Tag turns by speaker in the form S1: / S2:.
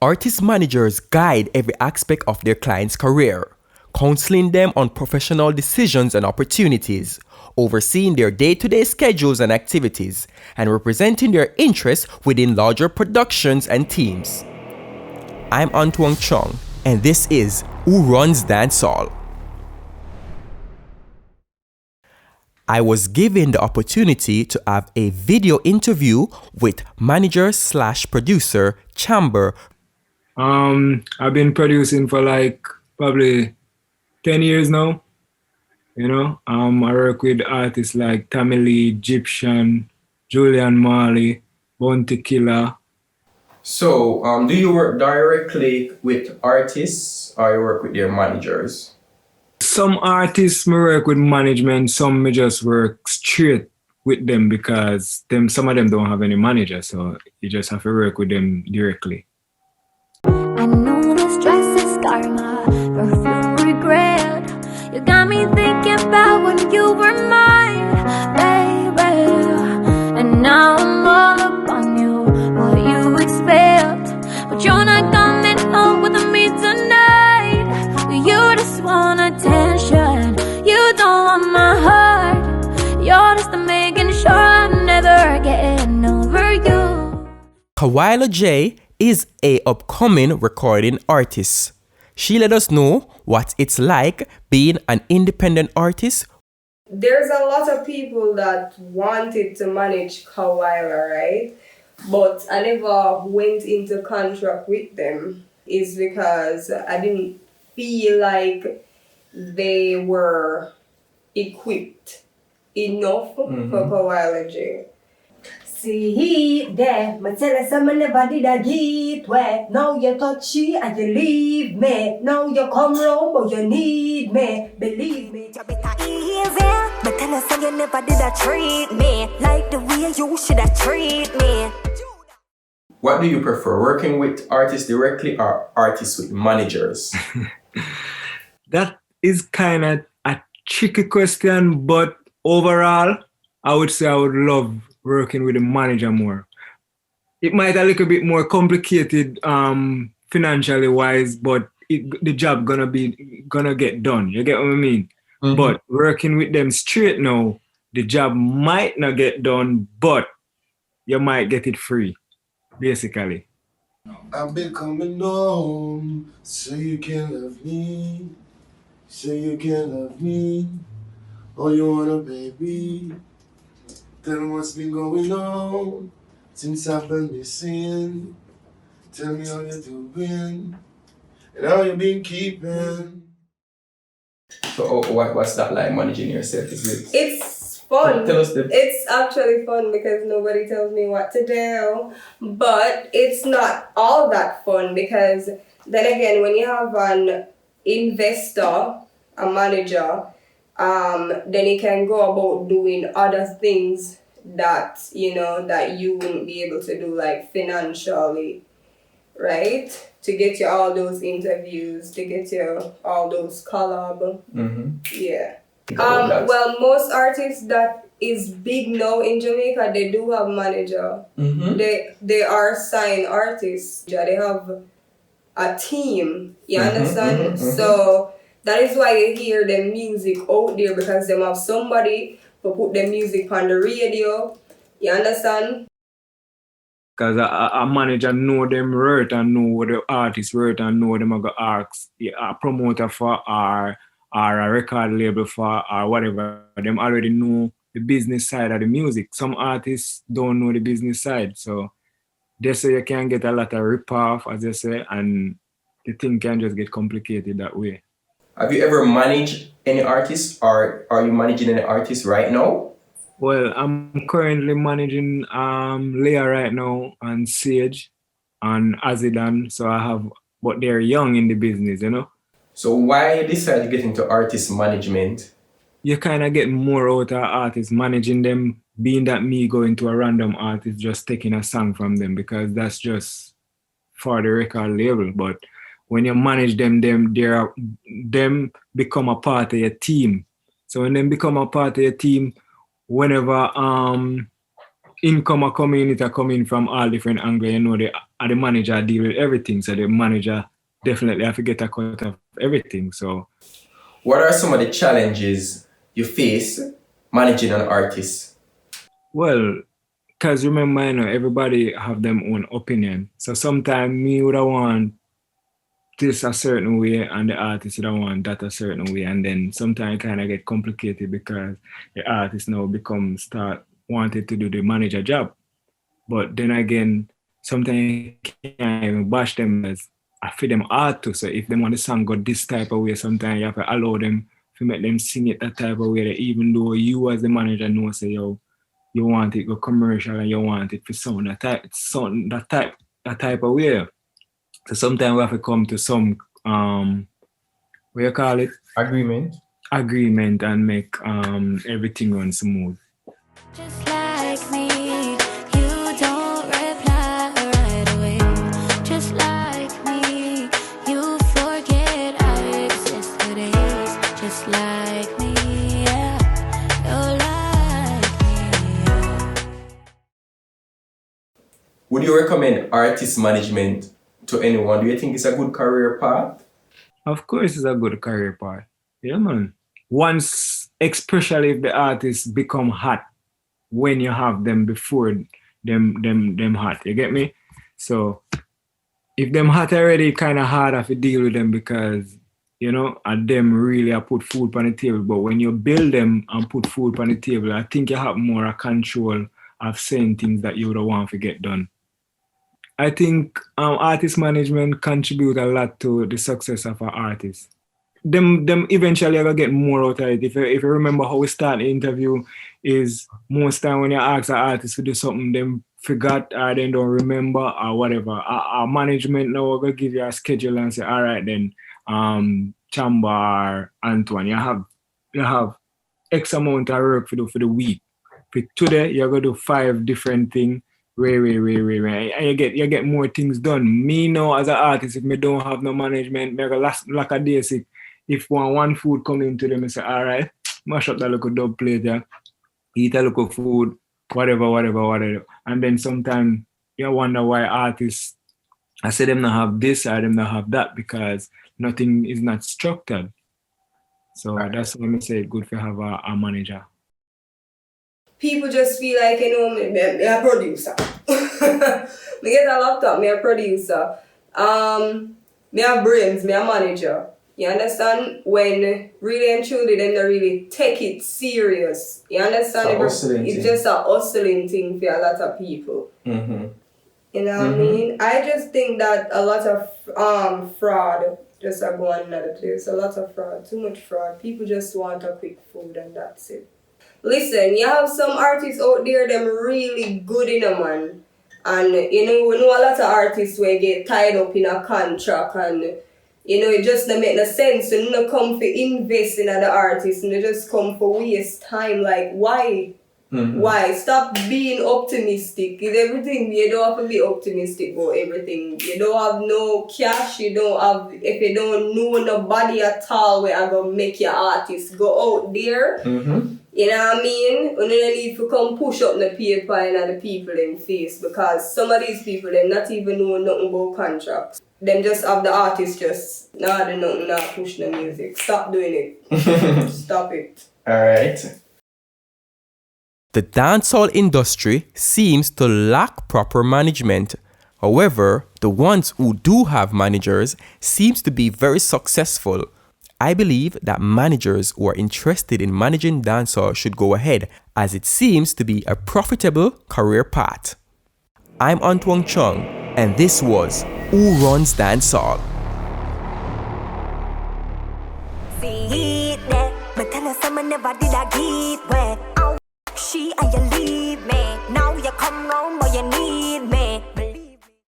S1: Artist managers guide every aspect of their client's career, counseling them on professional decisions and opportunities, overseeing their day-to-day schedules and activities, and representing their interests within larger productions and teams. I'm Antoine Chung, and this is Who Runs Dancehall. I was given the opportunity to have a video interview with manager/producer Chamber.
S2: I've been producing for like probably 10 years now. I work with artists like Tammy Lee, Egyptian, Julian Marley, Bounty Killer.
S1: So, do you work directly with artists or you work with their managers?
S2: Some artists may work with management, some may just work straight with them because some of them don't have any manager, so you just have to work with them directly.
S3: I know the stress is karma, perfume regret. You got me thinking about when you were mine, baby. And now I'm all up on you, what you expect. But you're not coming home with me tonight. You just want attention, you don't want my heart. You're just making sure I'm never getting over you.
S1: Kawila J is a upcoming recording artist. She let us know what it's like being an independent artist.
S4: There's a lot of people that wanted to manage Kawila, right? But I never went into contract with them. It's because I didn't feel like they were equipped enough for Kawila J.
S5: See there, my tell us I'm never did a get where. Now you touchy and you leave me. Now you come round but you need me. Believe me.
S3: You better easy, but tell us you never did a treat me like the way you should have treat me.
S1: What do you prefer, working with artists directly or artists with managers?
S2: That is kind of a tricky question, but overall, I would say I would love working with a manager more. It might a little bit more complicated financially wise, but the job gonna get done. You get what I mean? Mm-hmm. But working with them straight now, the job might not get done, but you might get it free, basically.
S6: I've been coming home so you can love me, so you can love me. All you wanna, baby. Tell me what's been going on since I've been missing. Tell me how you're doing and how you been keeping.
S1: So what's that like, managing yourself?
S4: It's fun.
S1: Tell us
S4: It's actually fun because nobody tells me what to do. But it's not all that fun because then again, when you have an investor, a manager, then you can go about doing other things that you wouldn't be able to do, like financially, right? To get you all those interviews, to get you all those collab. Mm-hmm. Yeah. Well, most artists that is big now in Jamaica, they do have manager. Mm-hmm. They are signed artists. They have a team. You understand? Mm-hmm. So that is why you hear the music out there, because they have somebody to put the music on the radio. You understand?
S2: Because a manager know them worth and know what the artist worth and know them are going to ask a promoter for or a record label for or whatever. Them already know the business side of the music. Some artists don't know the business side. So they say you can get a lot of rip-off, as they say, and the thing can just get complicated that way.
S1: Have you ever managed any artists, or are you managing any artists right now?
S2: Well, I'm currently managing Leah right now and Sage and Azidan. So I have, but they're young in the business,
S1: So why decide to get into artist management?
S2: You kind of get more out of artists, managing them, being that me going to a random artist, just taking a song from them, because that's just for the record label. But when you manage them become a part of your team. So when them become a part of your team, whenever income are coming, it are coming from all different angles. You know, the manager deal with everything. So the manager definitely have to get a cut of everything. So
S1: What are some of the challenges you face managing an artist?
S2: well, because remember, you know, everybody have them own opinion. So sometimes me would want this a certain way and the artist would want that a certain way. And then sometimes it kind of get complicated because the artist now start wanted to do the manager job. But then again, sometimes you can't even bash them as I feel them art too. So if they want the song go this type of way, sometimes you have to allow them to make them sing it that type of way, that even though you as the manager know, say, yo, you want it go commercial and you want it for sound that type of way. So sometimes we have to come to some what you call it? Agreement and make everything run smooth.
S3: Just like me, you don't reply right away. Just like me, you forget I exist for days. Just like me, yeah, you're like me, yeah.
S1: Would you recommend artist management to anyone? Do you think it's a good career path?
S2: Of course, it's a good career path. Yeah, man. Once, especially if the artists become hot, when you have them before them hot, you get me? So if them hot already, kind of harder to deal with them because you know, and them really put food on the table. But when you build them and put food on the table, I think you have more control of saying things that you would want to get done. I think artist management contribute a lot to the success of an artist. Them eventually are gonna get more out of it. If you remember how we start the interview, is most time when you ask an artist to do something, them forgot or they don't remember or whatever. Our management now will give you a schedule and say, all right then, Chamber or Antoine, you have X amount of work to do for the week. For today, you're gonna do 5 different things. And you get more things done. Me now as an artist, if me don't have no management, me go like a day sick. If one food come into them and say, all right, mash up that little dub plate, yeah, eat a little food, whatever. And then sometimes you wonder why artists, I say them not have this or them not have that because nothing is not structured. So that's why I say it's good to have a manager.
S4: People just feel like, you know, me a producer. Me get a laptop, me a producer. Me a brains, me a manager. You understand? When really and truly, then they really take it serious. You understand? It's just a hustling thing for a lot of people.
S1: Mm-hmm.
S4: You know what I mean? I just think that a lot of fraud just are going another place. A lot of fraud, too much fraud. People just want a quick food and that's it. Listen, you have some artists out there, them really good in a man. And you know, we know a lot of artists where get tied up in a contract and you know, it just don't make no sense. You don't come for invest in other artists and they just come for waste time. Like, why? Mm-hmm. Why? Stop being optimistic. With everything, you don't have to be optimistic about everything. You don't have no cash, if you don't know nobody at all where I'm going to make your artist go out there. Mm-hmm. You know what I mean? You don't need to come push up the paper and the people in face because some of these people, they not even know nothing about contracts. Them just have the artist just, they nothing, not push the music. Stop doing it. Stop it.
S1: Alright. The dancehall industry seems to lack proper management. However, the ones who do have managers seems to be very successful. I believe that managers who are interested in managing dancehall should go ahead as it seems to be a profitable career path. I'm Antoine Chung and this was Who Runs Dancehall.
S7: See that, but tell us someone never did a get where she and you leave me. Now you come round but you need me.